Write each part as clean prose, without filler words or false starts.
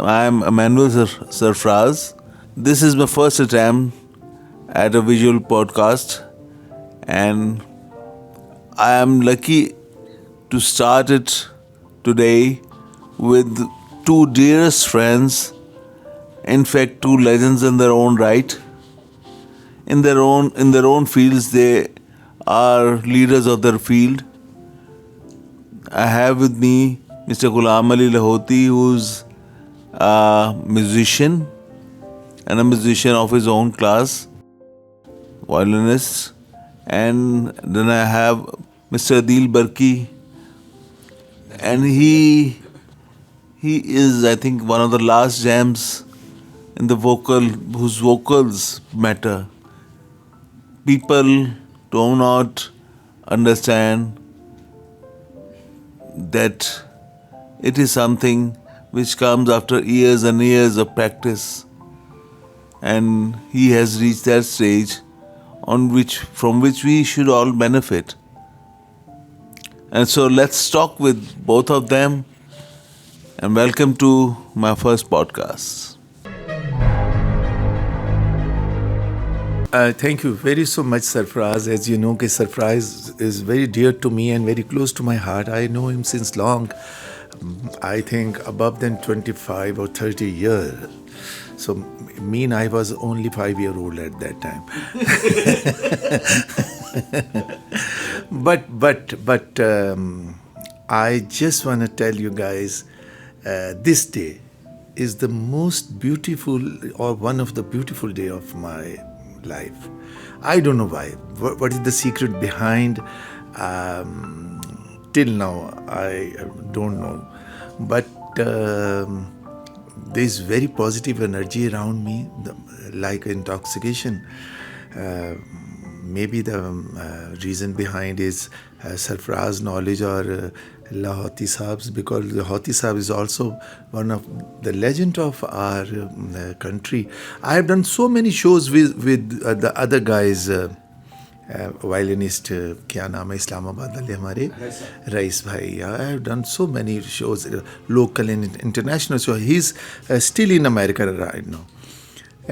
I am Emmanuel Sarfraz. This is my first attempt at a visual podcast, and I am lucky to start it today with two dearest friends. In fact, two legends in their own right. In their own fields, they are leaders of their field. I have with me Mr. Ghulam Ali Lahoti, who's a musician and a musician of his own class, violinist. And then I have Mr. Adil Barki, and he is, I think, one of the last gems in the whose vocals matter. People do not understand that it is something which comes after years and years of practice, and he has reached that stage from which we should all benefit. And so let's talk with both of them, and welcome to my first podcast. Thank you very so much, Sarfraz. As you know, Sarfraz is very dear to me and very close to my heart. I know him since long. I think above than 25 or 30 years. So me and I was only 5-year-old at that time. But I just want to tell you guys, this day is the most beautiful or one of the beautiful day of my life. I don't know why. What is the secret behind? Till now, I don't know. But there's very positive energy around me, like intoxication. Maybe the reason behind is Sarfraz knowledge or Lahoti Saab's, because Lahoti Saab is also one of the legend of our country. I have done so many shows with the other guys. وائلنسٹ کیا نام ہے اسلام آباد والے ہمارے رئیس بھائی. I have done so many shows, local and international show. He's still in America right now.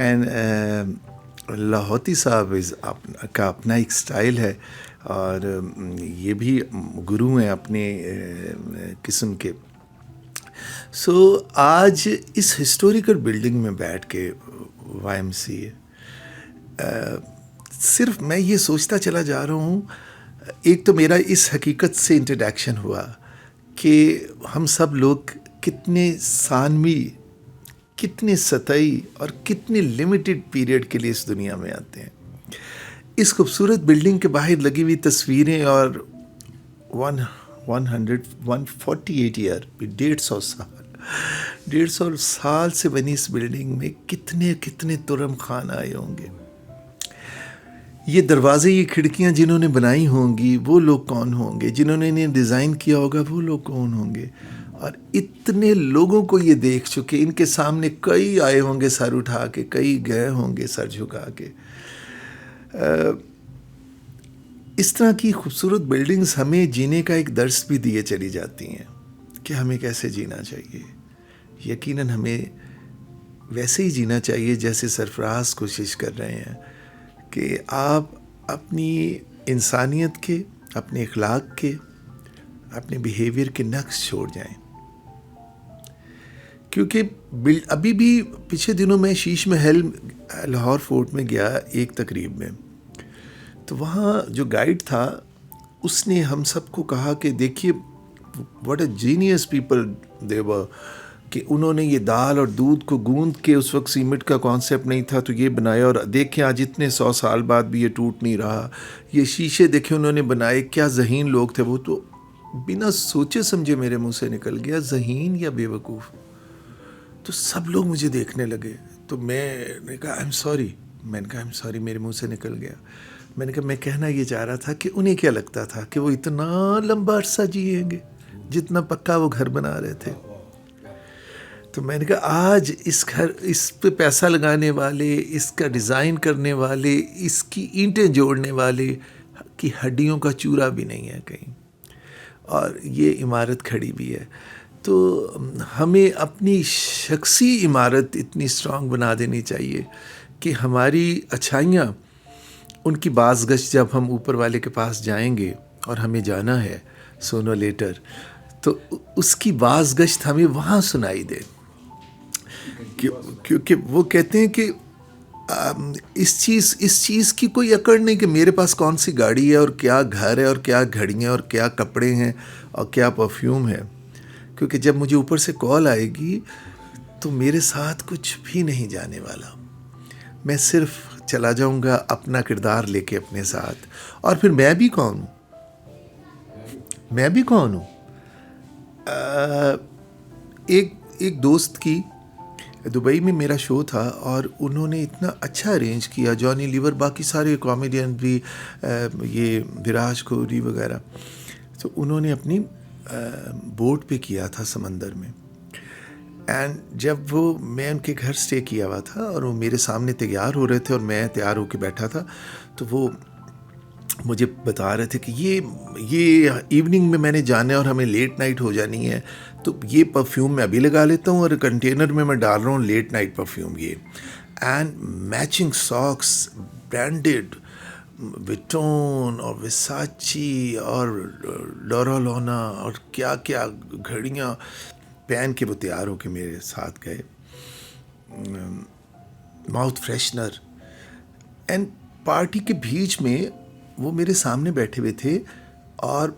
And Lahooti صاحب کا اپنا ایک اسٹائل ہے اور یہ بھی گرو ہیں اپنے قسم کے. سو آج اس ہسٹوریکل بلڈنگ میں بیٹھ کے YMCA صرف میں یہ سوچتا چلا جا رہا ہوں. ایک تو میرا اس حقیقت سے انٹروڈکشن ہوا کہ ہم سب لوگ کتنے ثانوی، کتنے سطحی اور کتنے لمیٹڈ پیریڈ کے لیے اس دنیا میں آتے ہیں. اس خوبصورت بلڈنگ کے باہر لگی ہوئی تصویریں اور 148 ایئر 150 سال سے بنی اس بلڈنگ میں کتنے ترم خان آئے ہوں گے. یہ دروازے یہ کھڑکیاں جنہوں نے بنائی ہوں گی وہ لوگ کون ہوں گے, جنہوں نے انہیں ڈیزائن کیا ہوگا وہ لوگ کون ہوں گے, اور اتنے لوگوں کو یہ دیکھ چکے, ان کے سامنے کئی آئے ہوں گے سر اٹھا کے, کئی گئے ہوں گے سر جھکا کے. اس طرح کی خوبصورت بلڈنگز ہمیں جینے کا ایک درس بھی دیے چلی جاتی ہیں کہ ہمیں کیسے جینا چاہیے. یقیناً ہمیں ویسے ہی جینا چاہیے جیسے سرفراز کوشش کر رہے ہیں کہ آپ اپنی انسانیت کے, اپنے اخلاق کے, اپنے بیہیویئر کے نقص چھوڑ جائیں. کیونکہ ابھی بھی پچھلے دنوں میں شیش محل لاہور فورٹ میں گیا ایک تقریب میں, تو وہاں جو گائیڈ تھا اس نے ہم سب کو کہا کہ دیکھیے what a genius people they were, کہ انہوں نے یہ دال اور دودھ کو گوندھ کے, اس وقت سیمنٹ کا کانسیپٹ نہیں تھا تو یہ بنایا, اور دیکھیں آج اتنے 100 سال بعد بھی یہ ٹوٹ نہیں رہا. یہ شیشے دیکھیں انہوں نے بنائے, کیا ذہین لوگ تھے وہ. تو بنا سوچے سمجھے میرے منہ سے نکل گیا ذہین یا بے وقوف. تو سب لوگ مجھے دیکھنے لگے, تو میں نے کہا آئی ایم سوری, میں نے کہا آئی ایم سوری, میرے منہ سے نکل گیا. میں نے کہا میں کہنا یہ چاہ رہا تھا کہ انہیں کیا لگتا تھا کہ وہ اتنا لمبا عرصہ جیئیں گے جتنا پکا وہ گھر بنا رہے تھے. تو میں نے کہا آج اس پہ پیسہ لگانے والے, اس کا ڈیزائن کرنے والے, اس کی اینٹیں جوڑنے والے کی ہڈیوں کا چورا بھی نہیں ہے کہیں, اور یہ عمارت کھڑی بھی ہے. تو ہمیں اپنی شخصی عمارت اتنی اسٹرانگ بنا دینی چاہیے کہ ہماری اچھائیاں, ان کی باز گشت جب ہم اوپر والے کے پاس جائیں گے, اور ہمیں جانا ہے سونو لیٹر, تو اس کی باز گشت ہمیں وہاں سنائی دے. کیونکہ وہ کہتے ہیں کہ اس چیز کی کوئی اکڑ نہیں کہ میرے پاس کون سی گاڑی ہے, اور کیا گھر ہے, اور کیا گھڑیاں, اور کیا کپڑے ہیں, اور کیا پرفیوم ہے. کیونکہ جب مجھے اوپر سے کال آئے گی تو میرے ساتھ کچھ بھی نہیں جانے والا. میں صرف چلا جاؤں گا اپنا کردار لے کے اپنے ساتھ. اور پھر میں بھی کون ہوں. ایک دوست کی دبئی میں میرا شو تھا, اور انہوں نے اتنا اچھا ارینج کیا, جانی لیور, باقی سارے کامیڈین بھی, یہ وراج کوہلی وغیرہ, تو انہوں نے اپنی بوٹ پہ کیا تھا سمندر میں. اینڈ جب میں ان کے گھر سٹے کیا ہوا تھا, اور وہ میرے سامنے تیار ہو رہے تھے, اور میں تیار ہو کے بیٹھا تھا, تو وہ مجھے بتا رہے تھے کہ یہ ایوننگ میں نے جانا ہے اور ہمیں لیٹ نائٹ ہو جانی ہے, تو یہ پرفیوم میں ابھی لگا لیتا ہوں, اور کنٹینر میں ڈال رہا ہوں لیٹ نائٹ پرفیوم یہ, اینڈ میچنگ ساکس برانڈیڈ وٹون اور وساچی اور ڈورالونا اور کیا کیا گھڑیاں پہن کے وہ تیار ہو کے میرے ساتھ گئے, ماؤتھ فریشنر. اینڈ پارٹی کے بیچ میں وہ میرے سامنے بیٹھے ہوئے تھے, اور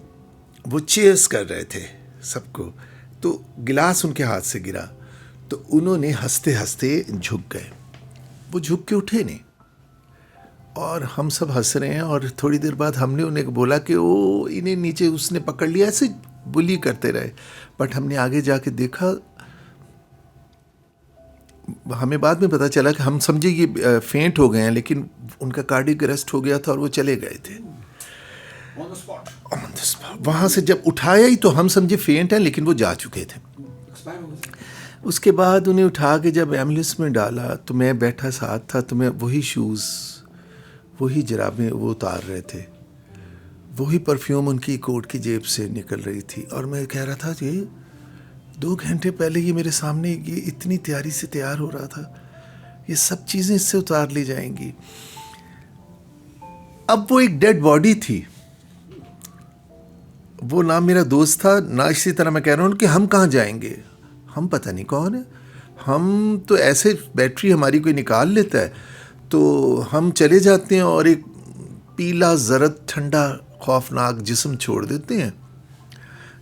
وہ چیئرس کر رہے تھے سب کو, تو گلاس ان کے ہاتھ سے گرا, تو انہوں نے ہنستے ہنستے جھک گئے. وہ جھک کے اٹھے نہیں, اور ہم سب ہنس رہے ہیں. اور تھوڑی دیر بعد ہم نے انہیں بولا کہ انہیں نیچے اس نے پکڑ لیا, ایسے بلی کرتے رہے. بٹ ہم نے آگے جا کے دیکھا, ہمیں بعد میں پتہ چلا کہ ہم سمجھے یہ فینٹ ہو گئے ہیں, لیکن ان کا کارڈک اریسٹ ہو گیا تھا, اور وہ چلے گئے تھے آن دا اسپاٹ. وہاں سے جب اٹھایا ہی تو ہم سمجھے فینٹ ہیں, لیکن وہ جا چکے تھے. اس کے بعد انہیں اٹھا کے جب ایمبولینس میں ڈالا, تو میں بیٹھا ساتھ تھا, تو میں وہی شوز, وہی جرابیں وہ اتار رہے تھے, وہی پرفیوم ان کی کوٹ کی جیب سے نکل رہی تھی. اور میں کہہ رہا تھا کہ 2 گھنٹے پہلے یہ میرے سامنے یہ اتنی تیاری سے تیار ہو رہا تھا, یہ سب چیزیں اس سے اتار لی جائیں گی. اب وہ ایک ڈیڈ باڈی تھی, وہ نہ میرا دوست تھا, نہ اسی طرح میں کہہ رہا ہوں کہ ہم کہاں جائیں گے, ہم پتہ نہیں کون ہیں. ہم تو ایسے بیٹری ہماری کوئی نکال لیتا ہے تو ہم چلے جاتے ہیں, اور ایک پیلا زرد ٹھنڈا خوفناک جسم چھوڑ دیتے ہیں,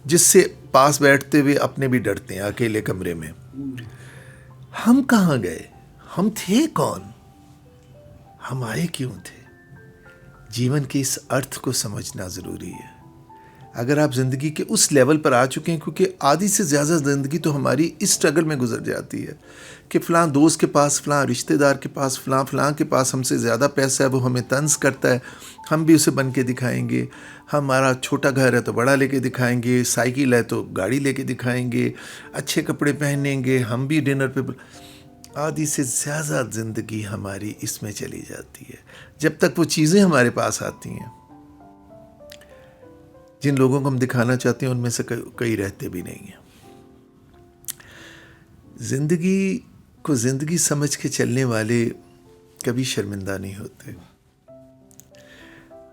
جس سے پاس بیٹھتے ہوئے اپنے بھی ڈرتے ہیں اکیلے کمرے میں. ہم کہاں گئے, ہم تھے کون, ہم آئے کیوں تھے. جیون کے اس ارتھ کو سمجھنا ضروری ہے. اگر آپ زندگی کے اس لیول پر آ چکے ہیں, کیونکہ آدھی سے زیادہ زندگی تو ہماری اس اسٹرگل میں گزر جاتی ہے کہ فلاں دوست کے پاس, فلاں رشتہ دار کے پاس, فلاں کے پاس ہم سے زیادہ پیسہ ہے, وہ ہمیں طنز کرتا ہے, ہم بھی اسے بن کے دکھائیں گے. ہمارا چھوٹا گھر ہے تو بڑا لے کے دکھائیں گے, سائیکل ہے تو گاڑی لے کے دکھائیں گے, اچھے کپڑے پہنیں گے, ہم بھی ڈنر پہ. آدھی سے زیادہ زندگی ہماری اس میں چلی جاتی ہے جب تک وہ چیزیں ہمارے پاس آتی ہیں. جن لوگوں کو ہم دکھانا چاہتے ہیں ان میں سے کئی رہتے بھی نہیں ہیں. زندگی کو زندگی سمجھ کے چلنے والے کبھی شرمندہ نہیں ہوتے,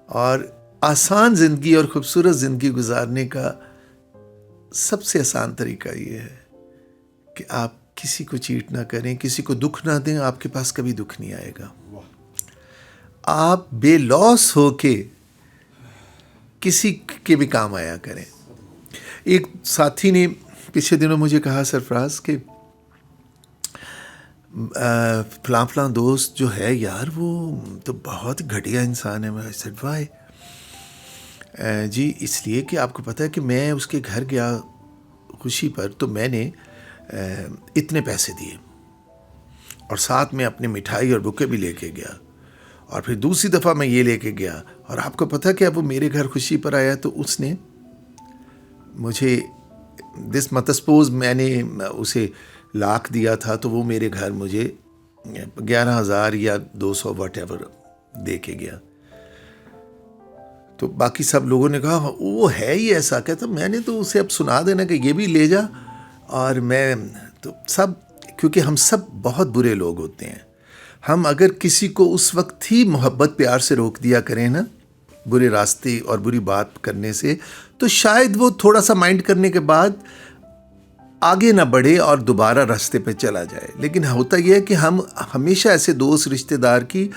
اور آسان زندگی اور خوبصورت زندگی گزارنے کا سب سے آسان طریقہ یہ ہے کہ آپ کسی کو چیٹ نہ کریں, کسی کو دکھ نہ دیں. آپ کے پاس کبھی دکھ نہیں آئے گا. آپ بے لوس ہو کے کسی کے بھی کام آیا کریں. ایک ساتھی نے پچھلے دنوں مجھے کہا, سرفراز, کہ فلاں دوست جو ہے یار وہ تو بہت گھٹیا انسان ہے. میں said why؟ جی اس لیے کہ آپ کو پتہ ہے کہ میں اس کے گھر گیا خوشی پر, تو میں نے اتنے پیسے دیے اور ساتھ میں اپنے مٹھائی اور بکے بھی لے کے گیا, اور پھر دوسری دفعہ میں یہ لے کے گیا, اور آپ کو پتہ کہ اب وہ میرے گھر خوشی پر آیا تو اس نے مجھے دس متسپوز میں نے اسے لاکھ دیا تھا تو وہ میرے گھر مجھے 11,000 یا 200 واٹ ایور دے کے گیا. تو باقی سب لوگوں نے کہا وہ ہے ہی ایسا. کہتا میں نے تو اسے اب سنا دینا کہ یہ بھی لے جا, اور میں تو سب, کیونکہ ہم سب بہت برے لوگ ہوتے ہیں. ہم اگر کسی کو اس وقت ہی محبت پیار سے روک دیا کریں نا, برے راستے اور بری بات کرنے سے, تو شاید وہ تھوڑا سا مائنڈ کرنے کے بعد آگے نہ بڑھے اور دوبارہ راستے پہ چلا جائے. لیکن ہوتا یہ ہے کہ ہم ہمیشہ ایسے دوست رشتہ دار کی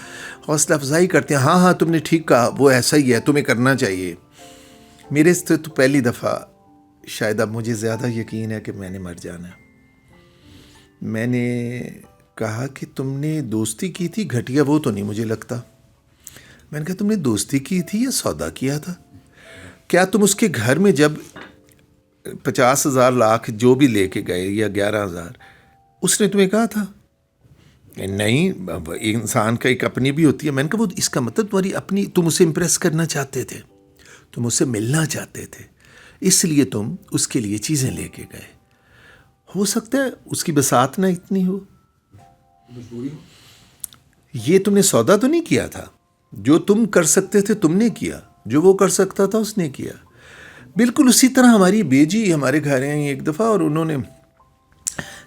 حوصلہ افزائی کرتے ہیں. ہاں تم نے ٹھیک کہا, وہ ایسا ہی ہے, تمہیں کرنا چاہیے. میرے سے تو پہلی دفعہ شاید اب مجھے زیادہ یقین ہے کہ میں نے مر جانا. میں نے کہا کہ تم نے دوستی کی تھی, گھٹیا وہ تو نہیں مجھے لگتا. میں نے کہا تم نے دوستی کی تھی یا سودا کیا تھا؟ کیا تم اس کے گھر میں جب 50,000 لاکھ جو بھی لے کے گئے یا 11,000, اس نے تمہیں کہا تھا نہیں انسان کا ایک اپنی بھی ہوتی ہے. میں نے کہا وہ اس کا مطلب تمہاری اپنی, تم اسے امپریس کرنا چاہتے تھے, تم اسے ملنا چاہتے تھے, اس لیے تم اس کے لیے چیزیں لے کے گئے. ہو سکتا ہے اس کی بساط نہ اتنی ہو. یہ تم نے سودا تو نہیں کیا تھا. جو تم کر سکتے تھے تم نے کیا, جو وہ کر سکتا تھا اس نے کیا. بالکل اسی طرح ہماری بیجی ہمارے گھر آئی ایک دفعہ, اور انہوں نے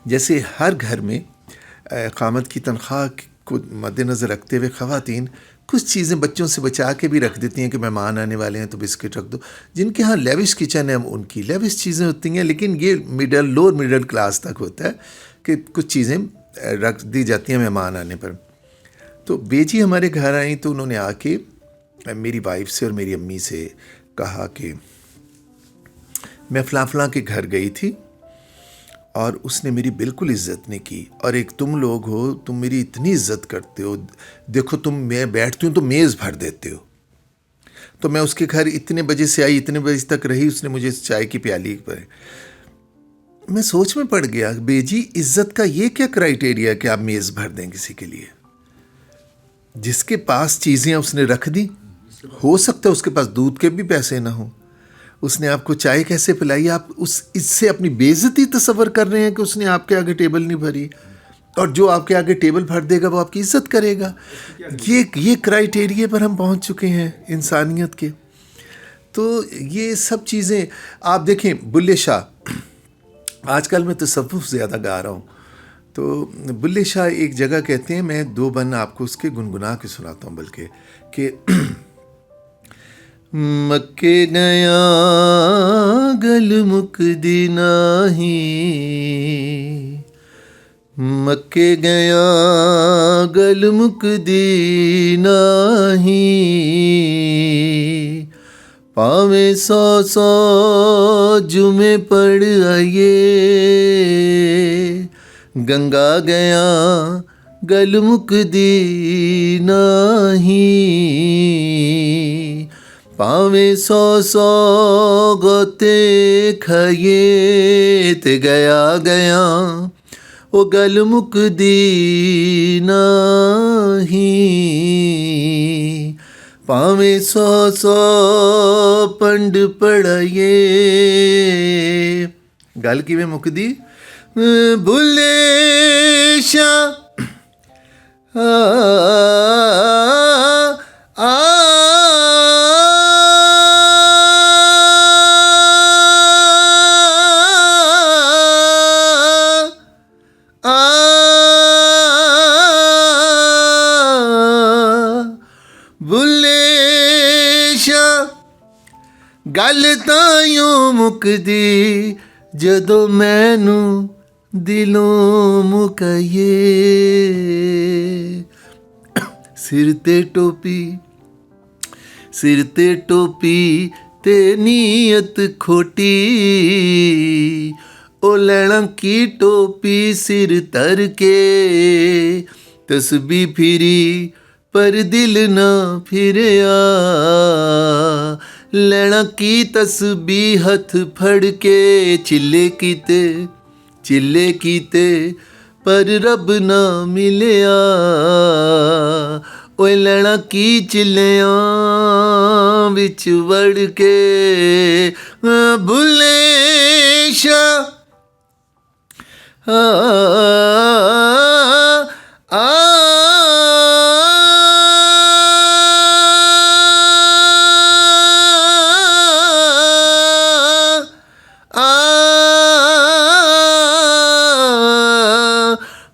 جیسے ہر گھر میں قامت کی تنخواہ کو مد نظر رکھتے ہوئے خواتین کچھ چیزیں بچوں سے بچا کے بھی رکھ دیتی ہیں کہ مہمان آنے والے ہیں تو بسکٹ رکھ دو. جن کے ہاں لیوش کچن ہے ان کی لیوش چیزیں ہوتی ہیں, لیکن یہ لوور مڈل کلاس تک ہوتا ہے کہ کچھ چیزیں رکھ دی جاتی ہیں مہمان آنے پر. تو بیجی ہمارے گھر آئیں تو انہوں نے آ کے میری وائف سے اور میری امی سے کہا کہ میں فلاں کے گھر گئی تھی اور اس نے میری بالکل عزت نہیں کی, اور ایک تم لوگ ہو, تم میری اتنی عزت کرتے ہو, دیکھو تم میں بیٹھتی ہوں تو میز بھر دیتے ہو. تو میں اس کے گھر اتنے بجے سے آئی, اتنے بجے تک رہی, اس نے مجھے چائے کی پیالی پر. میں سوچ میں پڑ گیا, بیجی عزت کا یہ کیا کرائیٹیریا کہ آپ میز بھر دیں کسی کے لیے؟ جس کے پاس چیزیں اس نے رکھ دی, ہو سکتا ہے اس کے پاس دودھ کے بھی پیسے نہ ہوں, اس نے آپ کو چائے کیسے پلائی؟ آپ اس سے اپنی بے عزتی تصور کر رہے ہیں کہ اس نے آپ کے آگے ٹیبل نہیں بھری, اور جو آپ کے آگے ٹیبل بھر دے گا وہ آپ کی عزت کرے گا. یہ کرائیٹیریا پر ہم پہنچ چکے ہیں انسانیت کے. تو یہ سب چیزیں آپ دیکھیں. بلے شاہ, آج کل میں تصوف زیادہ گا رہا ہوں, تو بلے شاہ ایک جگہ کہتے ہیں, میں 2 بن آپ کو اس کے گنگنا کے سناتا ہوں, بلکہ کہ مکے گیا گل مکدی نہیں, مکے گیا گل مکدی نہیں, پاویں 100 جمعے پڑھ آئیے, گنگا گیا گل مکدی نہیں, ਭਾਵੇਂ 100 ਗੋਤੇ ਖਾਈਏ ਤੇ ਗਿਆ ਗਿਆ ਉਹ ਗੱਲ ਮੁੱਕਦੀ ਨਹੀਂ। ਭਾਵੇਂ 100 ਪੰਡ ਪੜਾਈਏ, ਗੱਲ ਕਿਵੇਂ ਮੁੱਕਦੀ? ਬੁੱਲੇ ਸ਼ਾਹ ਬੁੱਲੇ ਸ਼ਾਹ ਗੱਲ ਤਾਂ ਇਉਂ ਮੁੱਕਦੀ ਜਦੋਂ ਮੈਨੂੰ ਦਿਲੋਂ ਮੁਕਾਈਏ। ਸਿਰ ਤੇ ਟੋਪੀ ਤੇ ਨੀਅਤ ਖੋਟੀ, ਉਹ ਲੈਣਾ ਕੀ ਟੋਪੀ ਸਿਰ ਧਰ ਕੇ, ਤਸਬੀਹ ਫਿਰੀ ਪਰ ਦਿਲ ਨਾ ਫਿਰਿਆ, ਲੈਣਾ ਕੀ ਤਸਬੀਹ ਹੱਥ ਫੜ ਕੇ, ਚਿੱਲੇ ਕੀਤੇ ਪਰ ਰੱਬ ਨਾ ਮਿਲਿਆ, ਓਏ ਲੈਣਾ ਕੀ ਚਿੱਲਿਆਂ ਵਿੱਚ ਵੜ ਕੇ। ਬੁੱਲੇ ਸ਼ਾਹ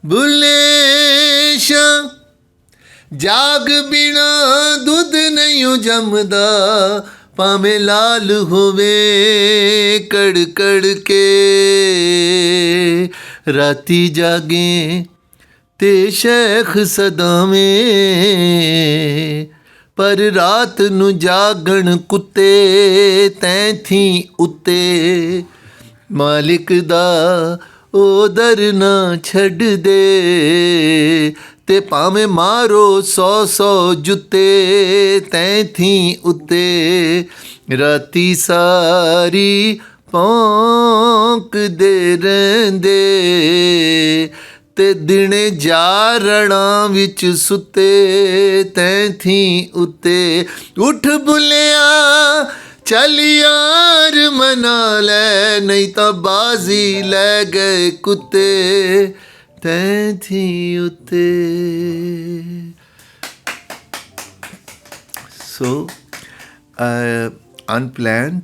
ਬੁੱਲੇ ਸ਼ਾਹ ਜਾਗ ਬਿਨਾ ਦੁੱਧ ਨਹੀਂ ਜੰਮਦਾ, ਭਾਵੇਂ ਲਾਲ ਹੋਵੇ ਕੜ ਕੇ, ਰਾਤੀ ਜਾਗੇ ਤੇ ਸ਼ੇਖ ਸਦਾਵੇਂ, ਪਰ ਰਾਤ ਨੂੰ ਜਾਗਣ ਕੁੱਤੇ ਤੈਥੀ ਉੱਤੇ, ਮਾਲਿਕ ਦਾ ਉਹ ਦਰ ਨਾ ਛੱਡ ਦੇ, ਤੇ ਭਾਵੇਂ ਮਾਰੋ 100 ਜੁੱਤੇ ਤੈਥੀ ਉੱਤੇ, ਰਾਤੀ ਸਾਰੀ ਭੌਂਕਦੇ ਰਹਿੰਦੇ ਤੇ ਦਿਨੇ ਜਾਰੜਾਂ ਵਿੱਚ ਸੁੱਤੇ ਤੈਥੀ ਉੱਤੇ। ਉੱਠ ਬੁੱਲਿਆ ਚੱਲ ਯਾਰ ਮਨਾ ਲੈ, ਨਹੀਂ ਤਾਂ ਬਾਜ਼ੀ ਲੈ ਗਏ ਕੁੱਤੇ ਤੈਥੀ ਉੱਤੇ। So unplanned,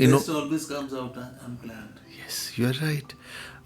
always comes out unplanned. Yes, you are right.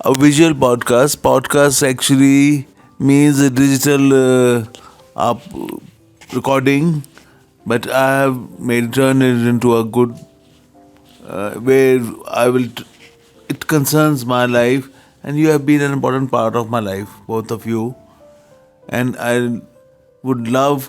a visual podcast. Podcast actually means a digital recording, but I have turned it into a good where I will. It concerns my life, and you have been an important part of my life, both of you. And I would love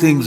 things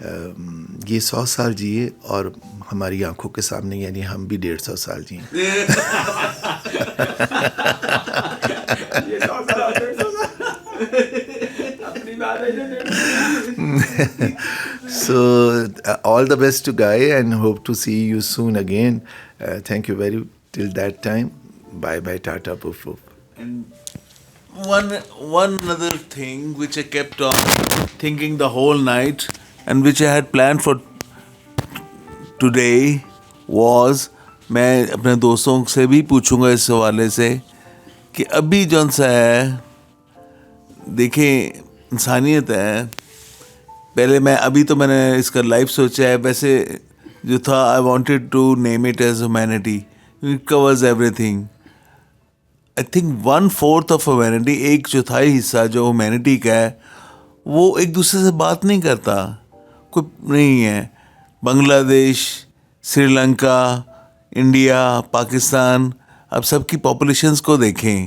یہ 100 سال جیے اور ہماری آنکھوں کے سامنے یعنی ہم بھی 150 سال جئیں. So all the best to Guy and hope to see you soon again. Thank you very till that time. Bye bye, tata, poof poof. And one other thing which I kept on thinking the whole night and which I had planned for today was, میں اپنے دوستوں سے بھی پوچھوں گا اس حوالے سے کہ ابھی جون سا ہے دیکھیں انسانیت ہے. پہلے ابھی تو میں نے اس کا لائف سوچا ہے, ویسے جو تھا I wanted to name it as humanity. It covers ایوری تھنگ. آئی تھنک 1/4 آف ہیومینٹی, ایک چوتھائی حصہ جو ہیومینٹی کا ہے وہ ایک دوسرے سے بات نہیں کرتا, کوئی نہیں ہے. بنگلہ دیش, سری لنکا, انڈیا, پاکستان, اب سب کی پاپولیشنز کو دیکھیں,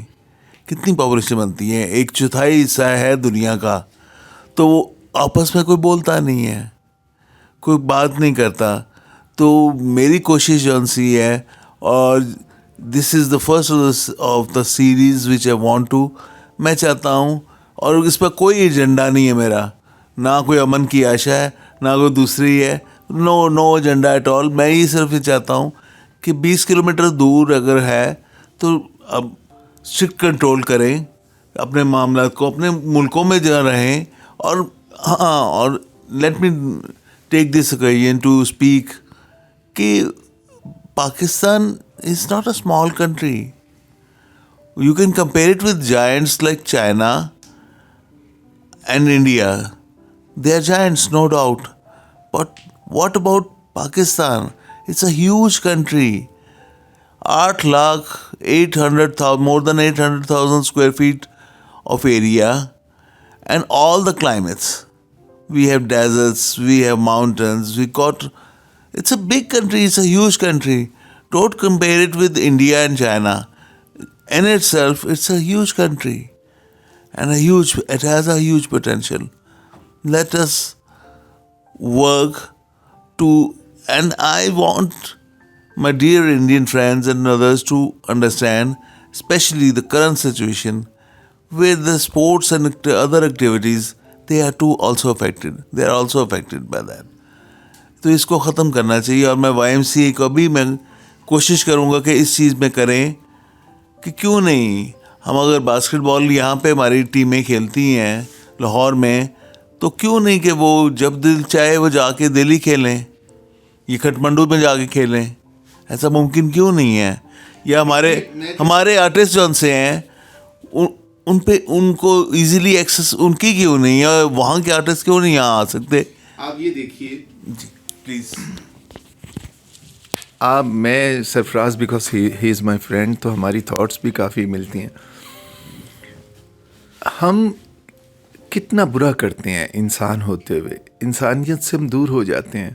کتنی پاپولیشن بنتی ہے, ایک چوتھائی حصہ ہے دنیا کا, تو وہ آپس میں کوئی بولتا نہیں ہے, کوئی بات نہیں کرتا. تو میری کوشش جون سی ہے, اور this is the first of the series which I want to, میں چاہتا ہوں, اور اس پہ کوئی ایجنڈا نہیں ہے میرا, نہ کوئی امن کی آشا ہے نہ کوئی دوسری ہے, نو ایجنڈا ایٹ آل. میں یہ صرف یہ چاہتا ہوں کہ 20 کلومیٹر دور اگر ہے تو اب اسٹرکٹ کنٹرول کریں اپنے معاملات کو, اپنے ملکوں میں جہاں رہیں. اور ہاں, اور let me take this occasion to speak کہ Pakistan is not a small country. You can compare it with giants like China and India. They are giants, no doubt, but what about Pakistan? It's a huge country. 8,800,000, more than 800,000 square feet of area, and all the climates. We have deserts, we have mountains, it's a big country, it's a huge country. Don't compare it with India and China. In itself, it's a huge country, and it has a huge potential. Let us work to. And I want my dear Indian friends and others to understand, especially the current situation, where the sports and other activities, they are too also affected. They are also affected by that. تو اس کو ختم کرنا چاہیے. اور میں YMCA کو بھی میں کوشش کروں گا کہ اس چیز میں کریں کہ کیوں نہیں ہم, اگر باسکٹ بال یہاں پہ ہماری ٹیمیں کھیلتی ہیں لاہور میں, تو کیوں نہیں کہ وہ جب دل چاہے وہ جا کے دلی کھیلیں, یہ کھٹمنڈو میں جا کے کھیلیں. ایسا ممکن کیوں نہیں ہے؟ یا ہمارے آرٹسٹ جون سے ہیں ان پہ ان کو ایزیلی ایکسیس ان کی کیوں نہیں ہے؟ وہاں کے آرٹسٹ کیوں نہیں یہاں آ سکتے؟ آپ یہ دیکھیے جی پلیز. میں سرفراز because he is my friend, تو ہماری تھاٹس بھی کافی ملتی ہیں. ہم کتنا برا کرتے ہیں انسان ہوتے ہوئے, انسانیت سے ہم دور ہو جاتے ہیں.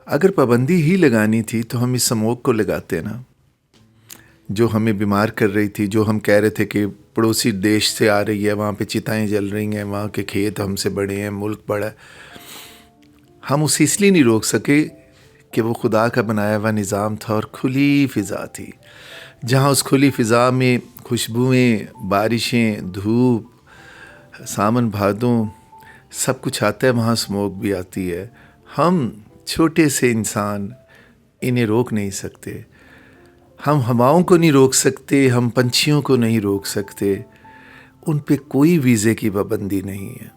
اگر پابندی ہی لگانی تھی تو ہم اس اسموک کو لگاتے نا, جو ہمیں بیمار کر رہی تھی, جو ہم کہہ رہے تھے کہ پڑوسی دیش سے آ رہی ہے, وہاں پہ چتائیں جل رہی ہیں, وہاں کے کھیت ہم سے بڑے ہیں, ملک بڑا ہے. ہم اسے اس لیے نہیں روک سکے کہ وہ خدا کا بنایا ہوا نظام تھا اور کھلی فضا تھی. جہاں اس کھلی فضا میں خوشبوئیں, بارشیں, دھوپ, سامن بھادوں سب کچھ آتا ہے, وہاں اسموک بھی آتی ہے. ہم چھوٹے سے انسان انہیں روک نہیں سکتے. ہم ہواؤں کو نہیں روک سکتے, ہم پنچھیوں کو نہیں روک سکتے. ان پہ کوئی ویزے کی پابندی نہیں ہے.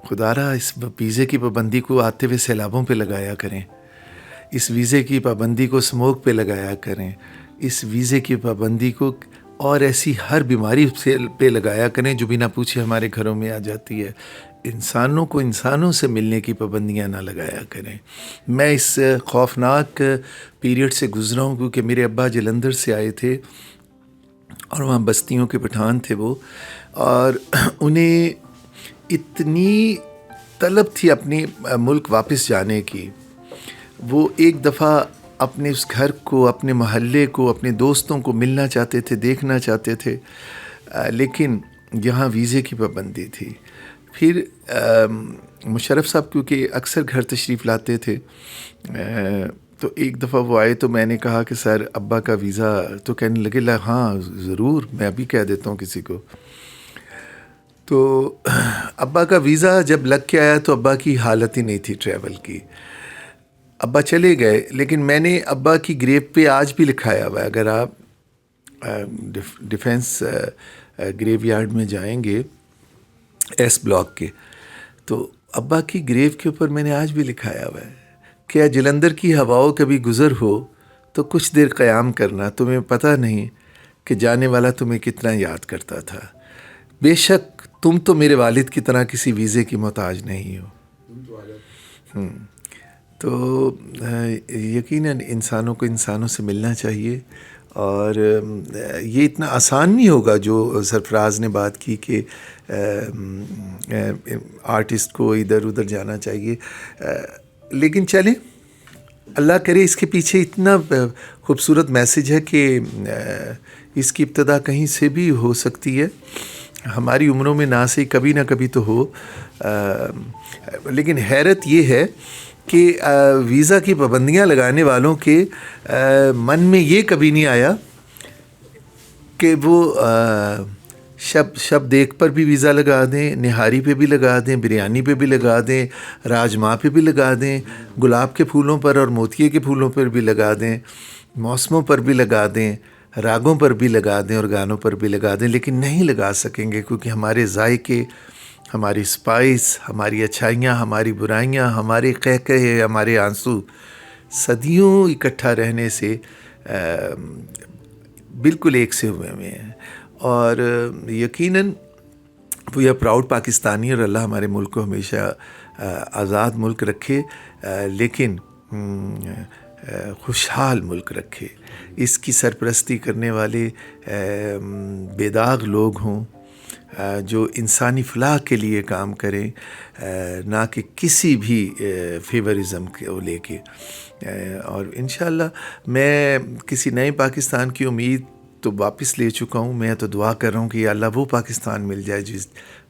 خدا را اس ویزے کی پابندی کو آتے ہوئے سیلابوں پہ لگایا کریں, اس ویزے کی پابندی کو اسموک پہ لگایا کریں, اس ویزے کی پابندی کو اور ایسی ہر بیماری پہ لگایا کریں جو بنا پوچھے ہمارے گھروں میں آ جاتی ہے. انسانوں کو انسانوں سے ملنے کی پابندیاں نہ لگایا کریں. میں اس خوفناک پیریڈ سے گزرا ہوں کیونکہ میرے ابا جلندھر سے آئے تھے اور وہاں بستیوں کے پٹھان تھے وہ, اور انہیں اتنی طلب تھی اپنی ملک واپس جانے کی. وہ ایک دفعہ اپنے اس گھر کو, اپنے محلے کو, اپنے دوستوں کو ملنا چاہتے تھے, دیکھنا چاہتے تھے, لیکن یہاں ویزے کی پابندی تھی. پھر مشرف صاحب کیونکہ اکثر گھر تشریف لاتے تھے، تو ایک دفعہ وہ آئے تو میں نے کہا کہ سر ابا کا ویزا، تو کہنے لگے ہاں ضرور، میں ابھی کہہ دیتا ہوں کسی کو. تو ابا کا ویزا جب لگ کے آیا تو ابا کی حالت ہی نہیں تھی ٹریول کی. ابا چلے گئے، لیکن میں نے ابا کی گریو پہ آج بھی لکھایا ہوا ہے. اگر آپ ڈیفینس گریو یارڈ میں جائیں گے ایس بلاک کے، تو ابا کی گریو کے اوپر میں نے آج بھی لکھایا ہوا ہے، کیا جلندر کی ہواؤں کبھی گزر ہو تو کچھ دیر قیام کرنا، تمہیں پتہ نہیں کہ جانے والا تمہیں کتنا یاد کرتا تھا. بے شک تم تو میرے والد کی طرح کسی ویزے کی محتاج نہیں ہو. تو یقیناً انسانوں کو انسانوں سے ملنا چاہیے، اور یہ اتنا آسان نہیں ہوگا جو سرفراز نے بات کی کہ آرٹسٹ کو ادھر ادھر جانا چاہیے. لیکن چلیں، اللہ کرے اس کے پیچھے اتنا خوبصورت میسیج ہے کہ اس کی ابتدا کہیں سے بھی ہو سکتی ہے. ہماری عمروں میں نہ سے کبھی نہ کبھی تو ہو. لیکن حیرت یہ ہے کہ ویزا کی پابندیاں لگانے والوں کے من میں یہ کبھی نہیں آیا کہ وہ شب دیکھ پر بھی ویزا لگا دیں، نہاری پہ بھی لگا دیں، بریانی پہ بھی لگا دیں، راجما پہ بھی لگا دیں، گلاب کے پھولوں پر اور موتیے کے پھولوں پر بھی لگا دیں، موسموں پر بھی لگا دیں، راگوں پر بھی لگا دیں اور گانوں پر بھی لگا دیں. لیکن نہیں لگا سکیں گے، کیونکہ ہمارے ذائقے، ہماری اسپائس، ہماری اچھائیاں، ہماری برائیاں، ہمارے قہقہے، ہمارے آنسو صدیوں اکٹھا رہنے سے بالکل ایک سے ہوئے ہیں. اور یقیناً وی آر پراؤڈ پاکستانی، اور اللہ ہمارے ملک کو ہمیشہ آزاد ملک رکھے، لیکن خوشحال ملک رکھے. اس کی سرپرستی کرنے والے بے داغ لوگ ہوں جو انسانی فلاح کے لیے کام کریں، نہ کہ کسی بھی فیورزم کو لے کے. اور انشاءاللہ میں کسی نئے پاکستان کی امید تو واپس لے چکا ہوں. میں تو دعا کر رہا ہوں کہ یا اللہ وہ پاکستان مل جائے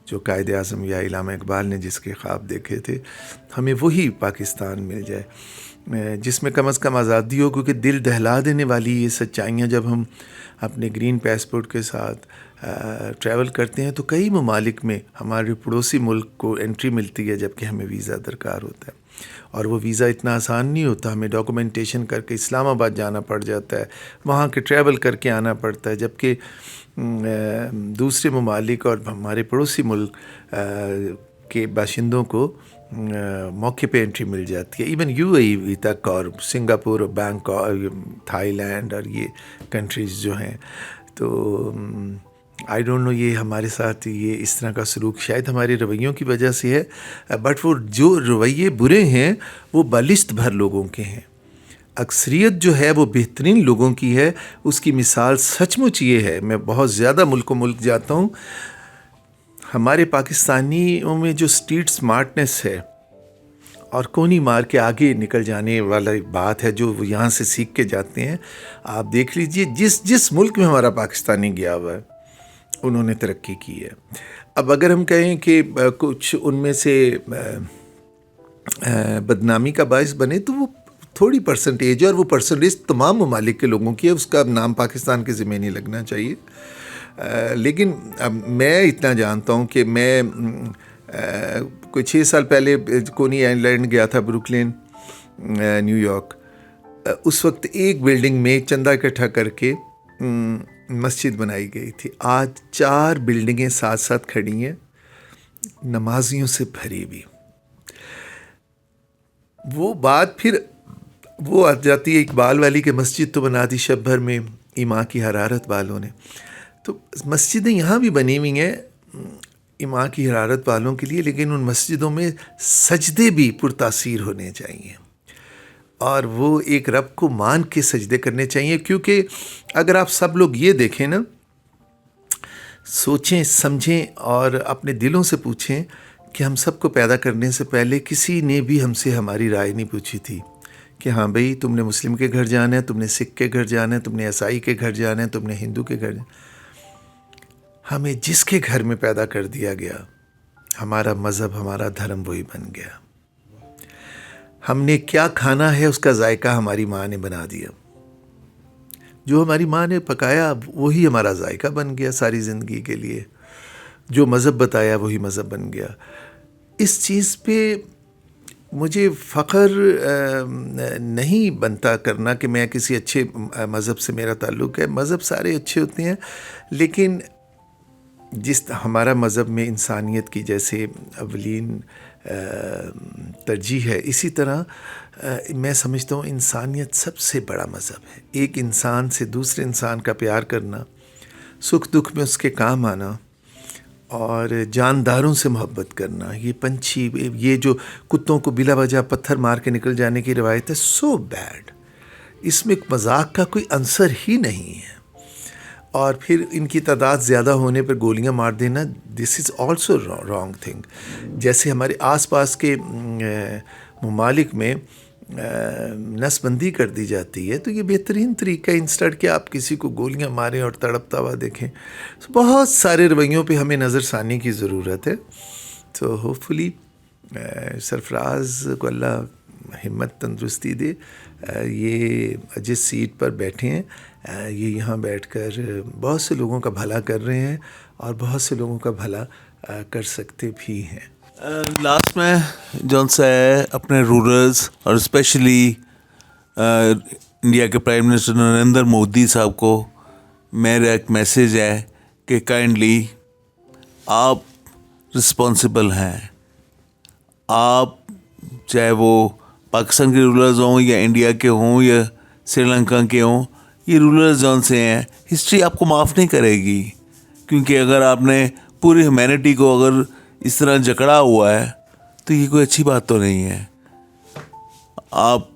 جو قائد اعظم یا علامہ اقبال نے جس کے خواب دیکھے تھے. ہمیں وہی پاکستان مل جائے جس میں کم از کم آزادی ہو، کیونکہ دل دہلا دینے والی یہ سچائیاں جب ہم اپنے گرین پاسپورٹ کے ساتھ ٹریول کرتے ہیں تو کئی ممالک میں ہمارے پڑوسی ملک کو انٹری ملتی ہے جبکہ ہمیں ویزا درکار ہوتا ہے. اور وہ ویزا اتنا آسان نہیں ہوتا، ہمیں ڈاکومنٹیشن کر کے اسلام آباد جانا پڑ جاتا ہے، وہاں کے ٹریول کر کے آنا پڑتا ہے، جبکہ دوسرے ممالک اور ہمارے پڑوسی ملک کے باشندوں کو موقع پہ انٹری مل جاتی ہے. ایون یو اے ای تک اور سنگاپور اور بینکاک، تھائی لینڈ اور یہ کنٹریز جو ہیں. تو آئی ڈونٹ نو یہ ہمارے ساتھ یہ اس طرح کا سلوک شاید ہمارے رویوں کی وجہ سے ہے، بٹ وہ جو رویے برے ہیں وہ بالشت بھر لوگوں کے ہیں. اکثریت جو ہے وہ بہترین لوگوں کی ہے. اس کی مثال سچ مچ یہ ہے، میں بہت زیادہ ملک و ملک جاتا ہوں، ہمارے پاکستانیوں میں جو اسٹریٹ سمارٹنس ہے اور کونی مار کے آگے نکل جانے والا بات ہے جو وہ یہاں سے سیکھ کے جاتے ہیں. آپ دیکھ لیجئے جس ملک میں ہمارا پاکستانی گیا ہوا ہے انہوں نے ترقی کی ہے. اب اگر ہم کہیں کہ کچھ ان میں سے بدنامی کا باعث بنے تو وہ تھوڑی پرسنٹیج ہے، اور وہ پرسنٹیج تمام ممالک کے لوگوں کی ہے، اس کا نام پاکستان کے ذمہ نہیں لگنا چاہیے. لیکن میں اتنا جانتا ہوں کہ میں کوئی 6 سال پہلے کونی آئی لینڈ گیا تھا، بروکلین، نیو یارک. اس وقت ایک بلڈنگ میں چندہ اکٹھا کر کے مسجد بنائی گئی تھی. آج 4 بلڈنگیں ساتھ ساتھ کھڑی ہیں نمازیوں سے بھری ہوئی. وہ بات پھر وہ آ جاتی ہے اقبال والی کہ مسجد تو بنا دی شب بھر میں ایمان کی حرارت والوں نے. تو مسجدیں یہاں بھی بنی ہوئی ہیں ایمان کی حرارت والوں کے لیے، لیکن ان مسجدوں میں سجدے بھی پرتاثیر ہونے چاہیے، اور وہ ایک رب کو مان کے سجدے کرنے چاہیے. کیونکہ اگر آپ سب لوگ یہ دیکھیں نا، سوچیں سمجھیں اور اپنے دلوں سے پوچھیں کہ ہم سب کو پیدا کرنے سے پہلے کسی نے بھی ہم سے ہماری رائے نہیں پوچھی تھی کہ ہاں بھئی تم نے مسلم کے گھر جانا ہے، تم نے سکھ کے گھر جانا ہے، تم نے عیسائی کے گھر جانا ہے، تم نے ہندو کے گھر جانا ہے. ہمیں جس کے گھر میں پیدا کر دیا گیا ہمارا مذہب ہمارا دھرم وہی بن گیا. ہم نے کیا کھانا ہے اس کا ذائقہ ہماری ماں نے بنا دیا. جو ہماری ماں نے پکایا وہی ہمارا ذائقہ بن گیا ساری زندگی کے لیے. جو مذہب بتایا وہی مذہب بن گیا. اس چیز پہ مجھے فخر نہیں بنتا کرنا کہ میں کسی اچھے مذہب سے میرا تعلق ہے. مذہب سارے اچھے ہوتے ہیں، لیکن جس ہمارا مذہب میں انسانیت کی جیسے اولین ترجیح ہے، اسی طرح میں سمجھتا ہوں انسانیت سب سے بڑا مذہب ہے. ایک انسان سے دوسرے انسان کا پیار کرنا، سکھ دکھ میں اس کے کام آنا، اور جانداروں سے محبت کرنا. یہ پنچھی، یہ جو کتوں کو بلا وجہ پتھر مار کے نکل جانے کی روایت ہے، سو بیڈ. اس میں مذاق کا کوئی عنصر ہی نہیں ہے. اور پھر ان کی تعداد زیادہ ہونے پر گولیاں مار دینا، دس از آلسو رانگ تھنگ. جیسے ہمارے آس پاس کے ممالک میں نس بندی کر دی جاتی ہے، تو یہ بہترین طریقہ ہے انسٹیڈ کہ آپ کسی کو گولیاں ماریں اور تڑپتا ہوا دیکھیں. بہت سارے رویوں پہ ہمیں نظر ثانی کی ضرورت ہے. تو ہوپ فلی سرفراز کو اللہ ہمت تندرستی دے. یہ جس سیٹ پر بیٹھے ہیں، یہ یہاں بیٹھ کر بہت سے لوگوں کا بھلا کر رہے ہیں اور بہت سے لوگوں کا بھلا کر سکتے بھی ہیں. لاسٹ میں جون سا ہے اپنے رولرز اور اسپیشلی انڈیا کے پرائم منسٹر نریندر مودی صاحب کو میرا ایک میسیج ہے کہ کائنڈلی آپ رسپانسبل ہیں. آپ چاہے وہ پاکستان کے رولرز ہوں یا انڈیا کے ہوں یا سری لنکا کے ہوں، یہ رولرز جون سے ہیں، ہسٹری آپ کو معاف نہیں کرے گی. کیونکہ اگر آپ نے پوری ہیومینٹی کو اگر اس طرح جکڑا ہوا ہے تو یہ کوئی اچھی بات تو نہیں ہے. آپ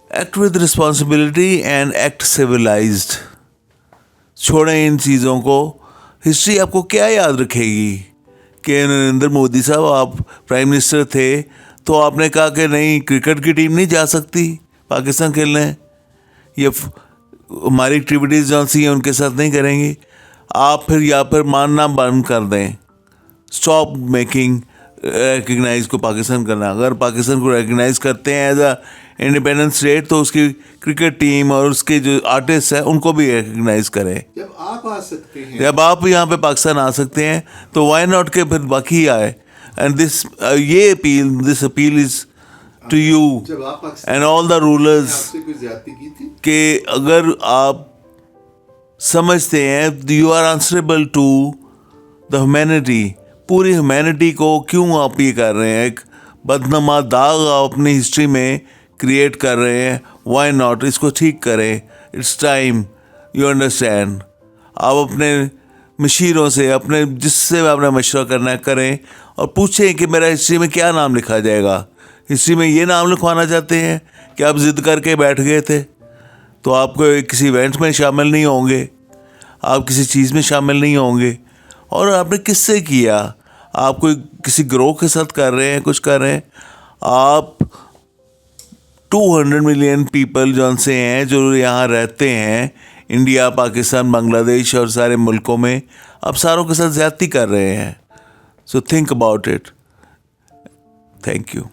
act with responsibility and act civilised. چھوڑیں ان چیزوں کو. ہسٹری آپ کو کیا یاد رکھے گی کہ نریندر مودی صاحب آپ پرائم منسٹر تھے تو آپ نے کہا کہ نہیں کرکٹ کی ٹیم نہیں جا سکتی پاکستان کھیلنے، یہ ہماری ایکٹیویٹیز جون سی ہیں ان کے ساتھ نہیں کریں گی. آپ پھر یا پھر ماننا بند کر دیں. اسٹاپ میکنگ ریکگنائز کو پاکستان کرنا. اگر پاکستان کو ریکگنائز کرتے ہیں ایز اے انڈیپینڈنٹ اسٹیٹ تو اس کی کرکٹ ٹیم اور اس کے جو آرٹسٹ ہیں ان کو بھی ریکگنائز کریں. جب آپ آ سکتے ہیں، جب آپ یہاں پہ پاکستان آ سکتے ہیں تو وائی ناٹ کہ پھر باقی آئے. And this this appeal is to you جب آپ Pakistan and all the rulers سے کوئی زیادتی کی تھی، کہ اگر آپ سمجھتے ہیں you are answerable to the humanity, پوری ہیومینٹی کو کیوں آپ یہ کر رہے ہیں، ایک بدنما داغ آپ اپنی ہسٹری میں کریٹ کر رہے ہیں. وائی ناٹ اس کو ٹھیک کریں. It's time. You understand. آپ اپنے مشیروں سے، اپنے جس سے آپ نے مشورہ کرنا ہے کریں اور پوچھیں کہ میرا ہسٹری میں کیا نام لکھا جائے گا. ہسٹری میں یہ نام لکھوانا چاہتے ہیں کہ آپ ضد کر کے بیٹھ گئے تھے تو آپ کو کسی ایونٹ میں شامل نہیں ہوں گے، آپ کسی چیز میں شامل نہیں ہوں گے. اور آپ نے کس سے کیا؟ آپ کوئی کسی گروہ کے ساتھ کر رہے ہیں، کچھ کر رہے ہیں. آپ 200 ملین پیپل جون سے ہیں جو یہاں رہتے ہیں، انڈیا، پاکستان، بنگلہ دیش اور سارے ملکوں میں، آپ ساروں کے ساتھ زیادتی کر رہے ہیں. So think about it. Thank you.